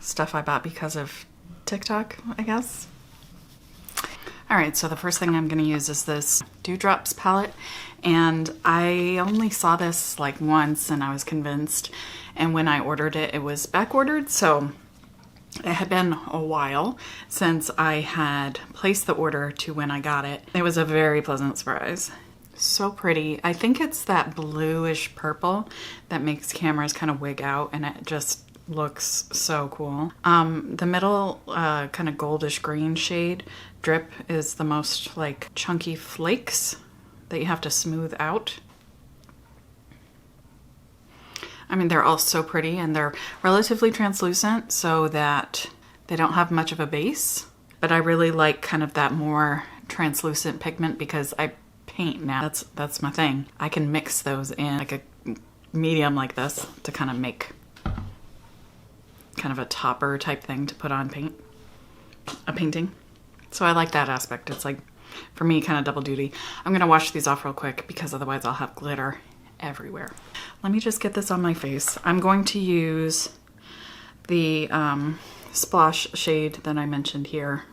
stuff I bought because of TikTok, I guess. Alright, so the first thing I'm going to use is this Dewdrops palette, and I only saw this like once and I was convinced, and when I ordered it, it was back ordered, so it had been a while since I had placed the order to when I got it. It was a very pleasant surprise. So pretty. I think it's that bluish purple that makes cameras kind of wig out, and it just looks so cool. The middle kind of goldish green shade, Drip, is the most like chunky flakes that you have to smooth out. I mean, they're all so pretty, and they're relatively translucent so that they don't have much of a base, but I really like kind of that more translucent pigment because I paint now. That's my thing. I can mix those in like a medium like this to kind of make kind of a topper type thing to put on a painting. So I like that aspect. It's like, for me, kind of double duty. I'm gonna wash these off real quick because otherwise I'll have glitter everywhere. Let me just get this on my face. I'm going to use the Splosh shade that I mentioned here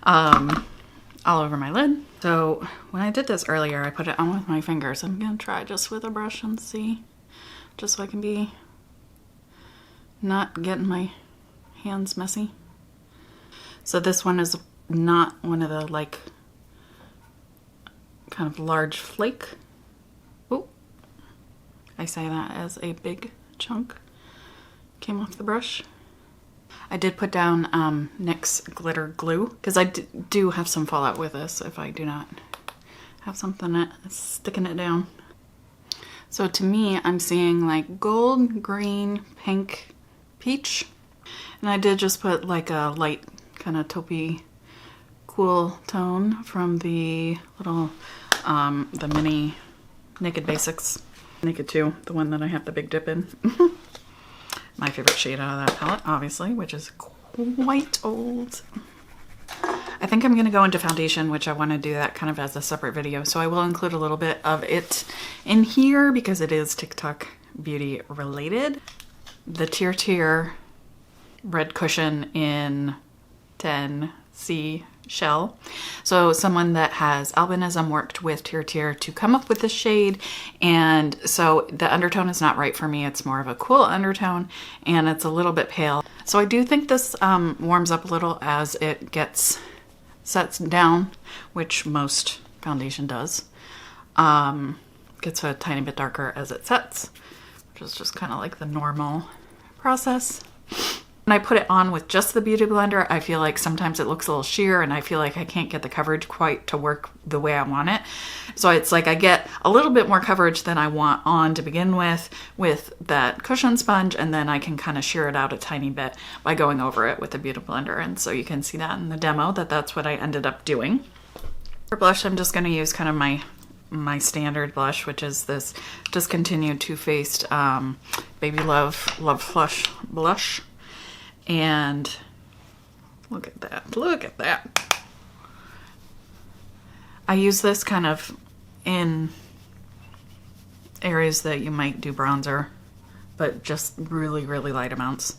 all over my lid. So when I did this earlier, I put it on with my fingers. I'm gonna try just with a brush and see, just so I can be not getting my hands messy. So this one is not one of the like kind of large flake. Oh, I say that as a big chunk came off the brush. I did put down NYX glitter glue because I do have some fallout with this if I do not have something that's sticking it down. So to me, I'm seeing like gold, green, pink, peach, and I did just put like a light kind of taupey cool tone from the little the mini Naked Basics, Naked 2, the one that I have the big dip in. My favorite shade out of that palette, obviously, which is quite old. I think I'm going to go into foundation, which I want to do that kind of as a separate video, so I will include a little bit of it in here because it is TikTok beauty related. The TIRTIR Red Cushion in 10C shell. So someone that has albinism worked with TIRTIR to come up with this shade, and so the undertone is not right for me. It's more of a cool undertone and it's a little bit pale. So I do think this warms up a little as it sets down, which most foundation does. Gets a tiny bit darker as it sets, which is just kind of like the normal process. When I put it on with just the Beauty Blender, I feel like sometimes it looks a little sheer and I feel like I can't get the coverage quite to work the way I want it. So it's like I get a little bit more coverage than I want on to begin with that cushion sponge, and then I can kind of sheer it out a tiny bit by going over it with the Beauty Blender. And so you can see that in the demo that's what I ended up doing. For blush, I'm just going to use kind of my standard blush, which is this discontinued Too Faced Baby Love Flush blush. And look at that, look at that. I use this kind of in areas that you might do bronzer, but just really, really light amounts.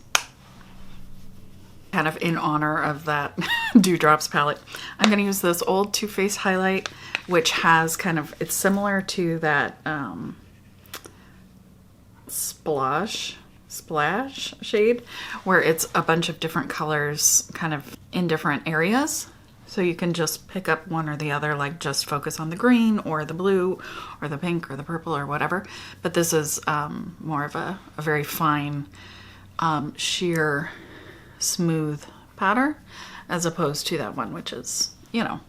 Kind of in honor of that Dewdrops palette, I'm going to use this old Too Faced highlight, which has kind of, it's similar to that Splash shade, where it's a bunch of different colors kind of in different areas. So you can just pick up one or the other, like just focus on the green or the blue or the pink or the purple or whatever. But this is more of a very fine, sheer, smooth pattern, as opposed to that one, which is, you know,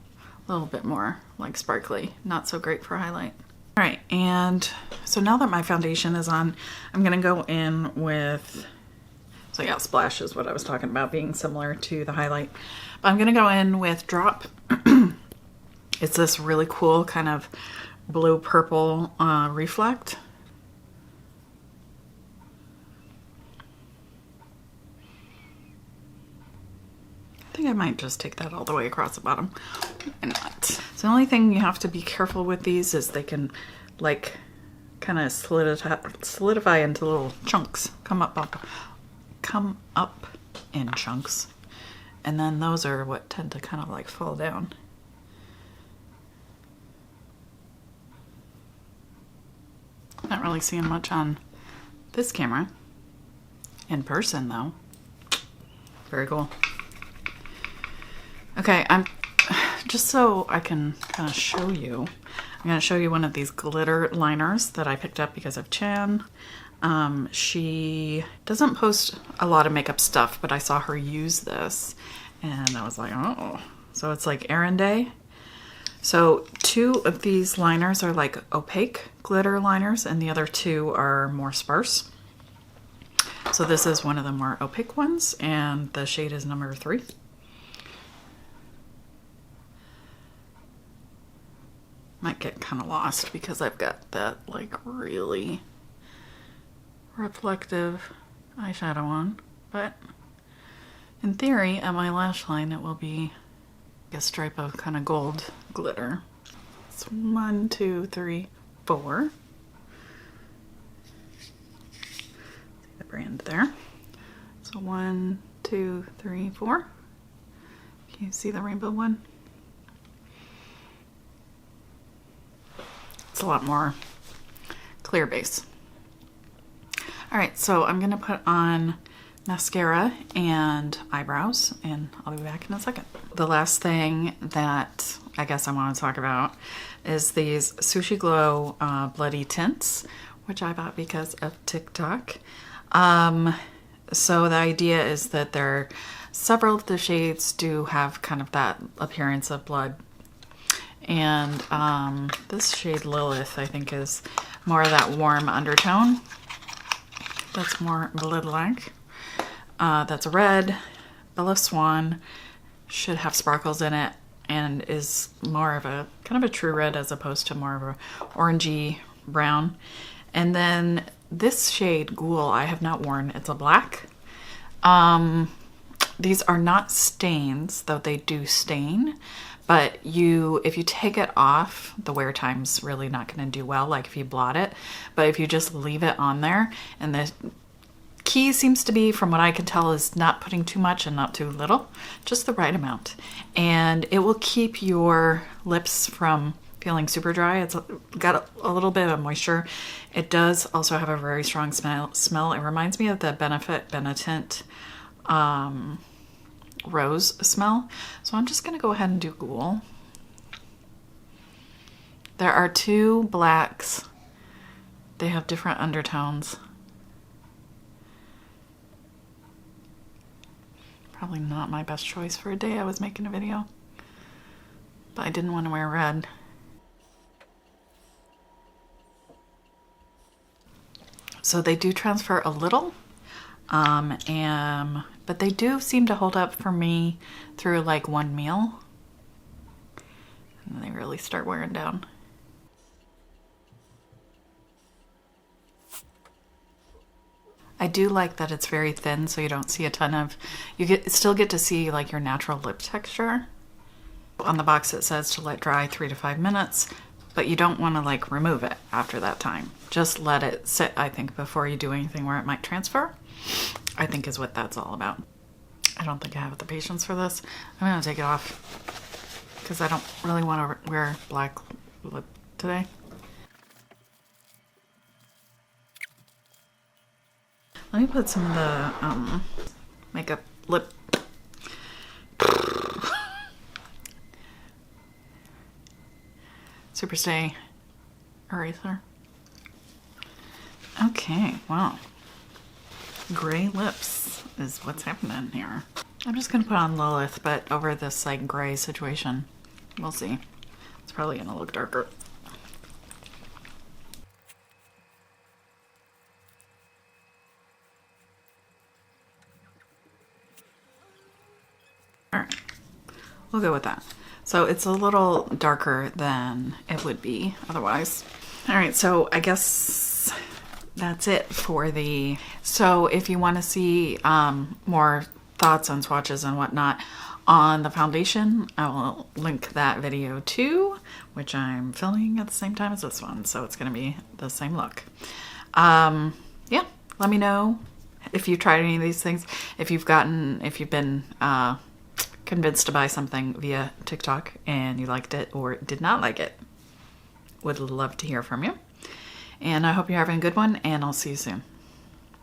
a little bit more like sparkly, not so great for highlight. All right, and so now that my foundation is on, I'm gonna go in with, so yeah, Splash is what I was talking about, being similar to the highlight. But I'm gonna go in with Drop. It's this really cool kind of blue-purple reflect. I think I might just take that all the way across the bottom. Why not? So the only thing you have to be careful with these is they can like kind of solidify into little chunks, come up come up in chunks, and then those are what tend to kind of like fall down. Not really seeing much on this camera. In person though. Very cool. Okay, I'm just so I can kind of show you, I'm going to show you one of these glitter liners that I picked up because of Chan. She doesn't post a lot of makeup stuff, but I saw her use this and I was like, oh. So it's like errand day. So 2 of these liners are like opaque glitter liners and the other 2 are more sparse. So this is one of the more opaque ones and the shade is number 3. Might get kind of lost because I've got that like really reflective eyeshadow on, but in theory at my lash line it will be a stripe of kind of gold glitter. It's 1, 2, 3, 4. See the brand there. So 1, 2, 3, 4. Can you see the rainbow one? It's a lot more clear base. All right, so I'm gonna put on mascara and eyebrows and I'll be back in a second. The last thing that I guess I want to talk about is these Sushy Glow bloody tints, which I bought because of TikTok. So the idea is that several of the shades do have kind of that appearance of blood. And this shade Lilith, I think, is more of that warm undertone. That's more blood-like. That's a red. Bella Swan should have sparkles in it and is more of a kind of a true red as opposed to more of a orangey brown. And then this shade Ghoul I have not worn. It's a black. These are not stains, though they do stain. But if you take it off, the wear time's really not going to do well, like if you blot it. But if you just leave it on there, and the key seems to be, from what I can tell, is not putting too much and not too little, just the right amount. And it will keep your lips from feeling super dry. It's got a little bit of moisture. It does also have a very strong smell. It reminds me of the Benefit Benetint rose smell. So I'm just gonna go ahead and do Ghoul. There are 2 blacks. They have different undertones. Probably not my best choice for a day I was making a video, but I didn't want to wear red. So they do transfer a little, but they do seem to hold up for me through like one meal. And they really start wearing down. I do like that it's very thin, so you don't see a ton of, still get to see like your natural lip texture. On the box it says to let dry 3 to 5 minutes, but you don't want to like remove it after that time. Just let it sit, I think, before you do anything where it might transfer, I think is what that's all about. I don't think I have the patience for this. I'm gonna take it off because I don't really want to wear black lip today. Let me put some of the makeup lip Super Stay eraser. Okay, wow. Gray lips is what's happening here. I'm just gonna put on Lilith, but over this like gray situation. We'll see. It's probably gonna look darker. Alright, we'll go with that. So it's a little darker than it would be otherwise. Alright, so I guess that's it for the... So if you want to see more thoughts on swatches and whatnot on the foundation, I will link that video too, which I'm filming at the same time as this one, so it's going to be the same look. Yeah, let me know if you've tried any of these things, if you've been convinced to buy something via TikTok and you liked it or did not like it. Would love to hear from you. And I hope you're having a good one, and I'll see you soon.